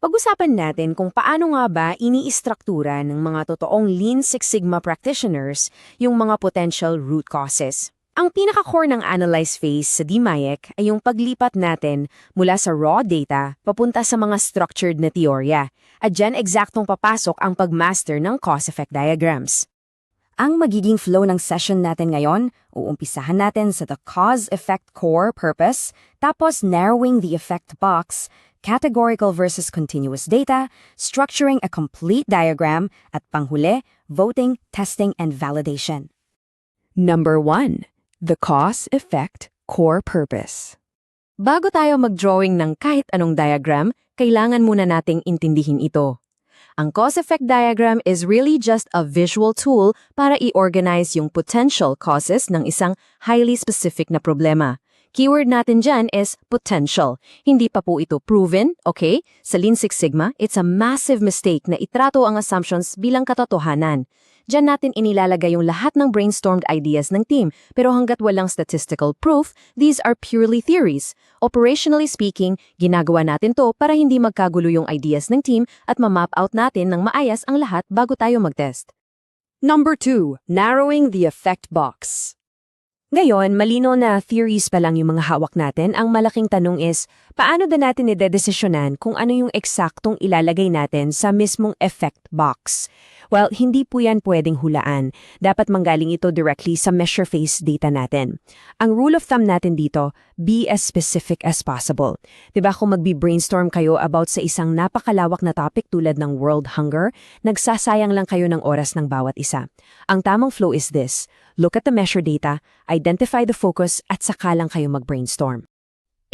Pag-usapan natin kung paano nga ba iniistruktura ng mga totoong Lean Six Sigma practitioners yung mga potential root causes. Ang pinaka-core ng analyze phase sa DMAIC ay yung paglipat natin mula sa raw data papunta sa mga structured na teorya. At dyan eksaktong papasok ang pag-master ng cause-effect diagrams. Ang magiging flow ng session natin ngayon, uumpisahan natin sa the cause-effect core purpose, tapos narrowing the effect box, categorical versus continuous data, structuring a complete diagram, at panghuli, voting, testing, and validation. Number 1. The cause-effect core purpose. Bago tayo mag-drawing ng kahit anong diagram, kailangan muna nating intindihin ito. Ang cause-effect diagram is really just a visual tool para i-organize yung potential causes ng isang highly specific na problema. Keyword natin dyan is potential. Hindi pa po ito proven, okay? Sa Lean Six Sigma, it's a massive mistake na itrato ang assumptions bilang katotohanan. Diyan natin inilalagay yung lahat ng brainstormed ideas ng team, pero hanggat walang statistical proof, these are purely theories. Operationally speaking, ginagawa natin to para hindi magkagulo yung ideas ng team at ma-map out natin ng maayos ang lahat bago tayo mag-test. Number 2. Narrowing the effect box. Ngayon, malino na theories pa lang yung mga hawak natin. Ang malaking tanong is, paano ba natin idedesisyonan kung ano yung eksaktong ilalagay natin sa mismong effect box? Well, hindi po yan pwedeng hulaan. Dapat manggaling ito directly sa measure phase data natin. Ang rule of thumb natin dito, be as specific as possible. Diba kung magbi-brainstorm kayo about sa isang napakalawak na topic tulad ng world hunger, nagsasayang lang kayo ng oras ng bawat isa. Ang tamang flow is this. Look at the measure data, identify the focus, at saka lang kayo mag-brainstorm.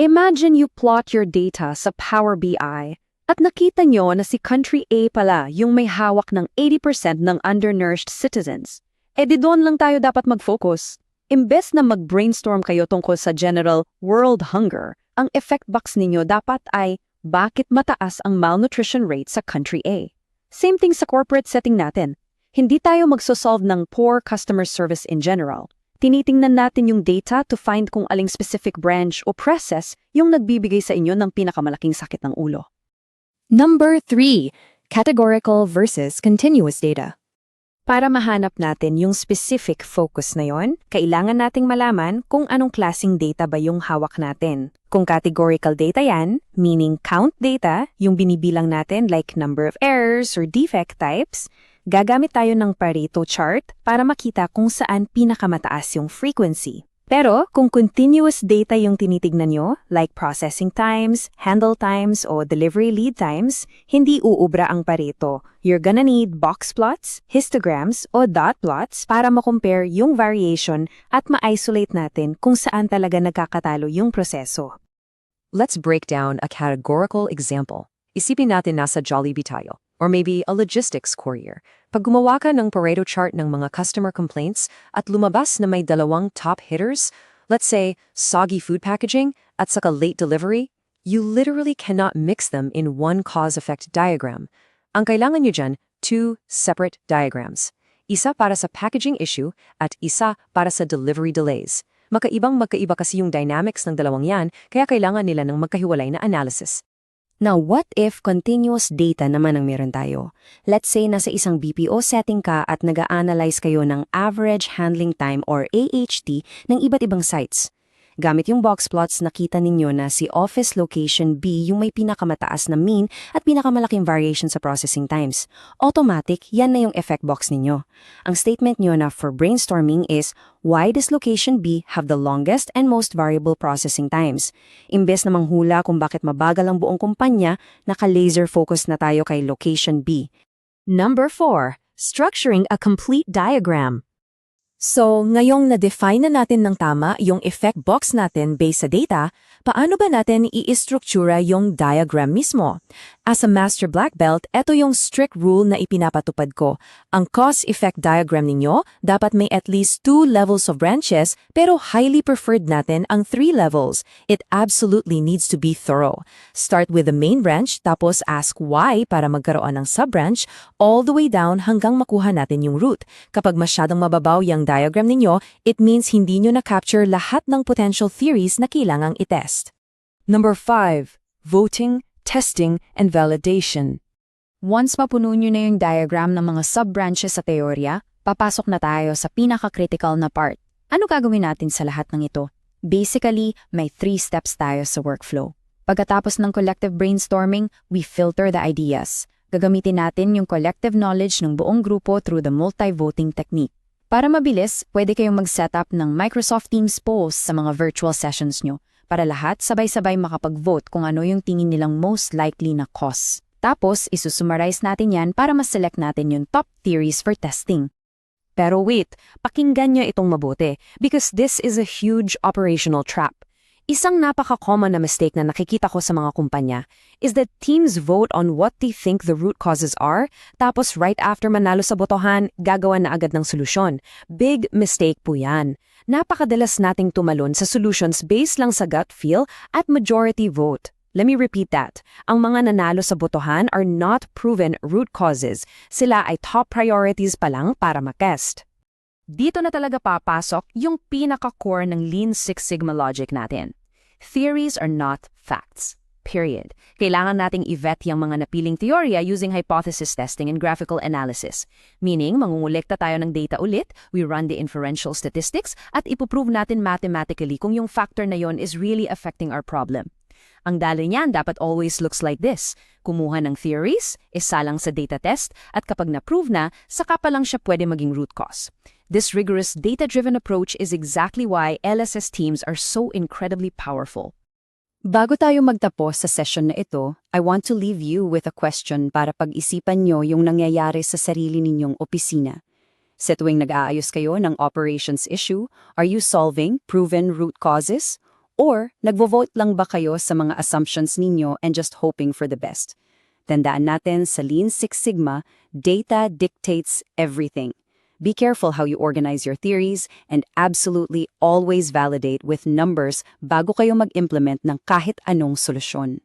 Imagine you plot your data sa Power BI at nakita nyo na si Country A pala yung may hawak ng 80% ng undernourished citizens. E di doon lang tayo dapat mag-focus. Imbes na mag-brainstorm kayo tungkol sa general world hunger, ang effect box ninyo dapat ay bakit mataas ang malnutrition rate sa Country A. Same thing sa corporate setting natin. Hindi tayo magsosolve ng poor customer service in general. Tinitingnan natin yung data to find kung aling specific branch o process yung nagbibigay sa inyo ng pinakamalaking sakit ng ulo. Number 3. Categorical versus continuous data. Para mahanap natin yung specific focus na yon, kailangan nating malaman kung anong klaseng data ba yung hawak natin. Kung categorical data yan, meaning count data, yung binibilang natin like number of errors or defect types, gagamit tayo ng Pareto chart para makita kung saan pinakamataas yung frequency. Pero kung continuous data yung tinitignan nyo, like processing times, handle times, o delivery lead times, hindi uubra ang Pareto. You're gonna need box plots, histograms, o dot plots para makompare yung variation at ma-isolate natin kung saan talaga nagkakatalo yung proseso. Let's break down a categorical example. Isipin natin nasa Jollibee tayo, or maybe a logistics courier. Pag gumawa ka ng Pareto chart ng mga customer complaints at lumabas na may dalawang top hitters, let's say soggy food packaging at saka late delivery, you literally cannot mix them in one cause-effect diagram. Ang kailangan nyo dyan, 2 separate diagrams. Isa para sa packaging issue at isa para sa delivery delays. Magkaiba kasi yung dynamics ng dalawang yan, kaya kailangan nila ng magkahiwalay na analysis. Now, what if continuous data naman ang meron tayo? Let's say nasa isang BPO setting ka at nag-a-analyze kayo ng average handling time or AHT ng iba't ibang sites. Gamit yung box plots, nakita ninyo na si office location B yung may pinakamataas na mean at pinakamalaking variation sa processing times. Automatic, yan na yung effect box ninyo. Ang statement nyo na for brainstorming is, why does location B have the longest and most variable processing times? Imbes na manghula kung bakit mabagal ang buong kumpanya, naka-laser focus na tayo kay location B. Number 4. Structuring a complete diagram. So, ngayong na-define na natin ng tama yung effect box natin based sa data, paano ba natin i-istruktura yung diagram mismo? As a Master Black Belt, ito yung strict rule na ipinapatupad ko. Ang cause-effect diagram ninyo, dapat may at least 2 levels of branches, pero highly preferred natin ang 3 levels. It absolutely needs to be thorough. Start with the main branch, tapos ask why para magkaroon ng sub-branch, all the way down hanggang makuha natin yung root. Kapag masyadong mababaw yung diagram ninyo, it means hindi nyo na-capture lahat ng potential theories na kailangang itest. Number 5. Voting, testing and validation. Once mapuno nyo na yung diagram ng mga sub-branches sa teorya, papasok na tayo sa pinaka-critical na part. Ano gagawin natin sa lahat ng ito? Basically, may 3 steps tayo sa workflow. Pagkatapos ng collective brainstorming, we filter the ideas. Gagamitin natin yung collective knowledge ng buong grupo through the multi-voting technique. Para mabilis, pwede kayong mag-setup ng Microsoft Teams polls sa mga virtual sessions nyo para lahat sabay-sabay makapag-vote kung ano yung tingin nilang most likely na cause. Tapos, isusummarize natin yan para ma-select natin yung top theories for testing. Pero wait, pakinggan niyo itong mabuti because this is a huge operational trap. Isang napaka-common na mistake na nakikita ko sa mga kumpanya is that teams vote on what they think the root causes are, tapos right after manalo sa botohan, gagawa na agad ng solusyon. Big mistake po yan. Napakadalas nating tumalon sa solutions based lang sa gut feel at majority vote. Let me repeat that. Ang mga nanalo sa botohan are not proven root causes. Sila ay top priorities pa lang para makest. Dito na talaga papasok yung pinaka-core ng Lean Six Sigma logic natin. Theories are not facts. Period. Kailangan nating i-vet yung mga napiling teorya using hypothesis testing and graphical analysis. Meaning, mangungulekta tayo ng data ulit, we run the inferential statistics, at ipoprove natin mathematically kung yung factor na yon is really affecting our problem. Ang daloy niyan dapat always looks like this. Kumuha ng theories, isalang sa data test, at kapag na-prove na, saka pa lang siya pwede maging root cause. This rigorous data-driven approach is exactly why LSS teams are so incredibly powerful. Bago tayo magtapos sa session na ito, I want to leave you with a question para pag-isipan nyo yung nangyayari sa sarili ninyong opisina. Sa tuwing nag-aayos kayo ng operations issue, are you solving proven root causes? Or nagvo-vote lang ba kayo sa mga assumptions ninyo and just hoping for the best? Tandaan natin sa Lean Six Sigma, data dictates everything. Be careful how you organize your theories and absolutely always validate with numbers bago kayo mag-implement ng kahit anong solusyon.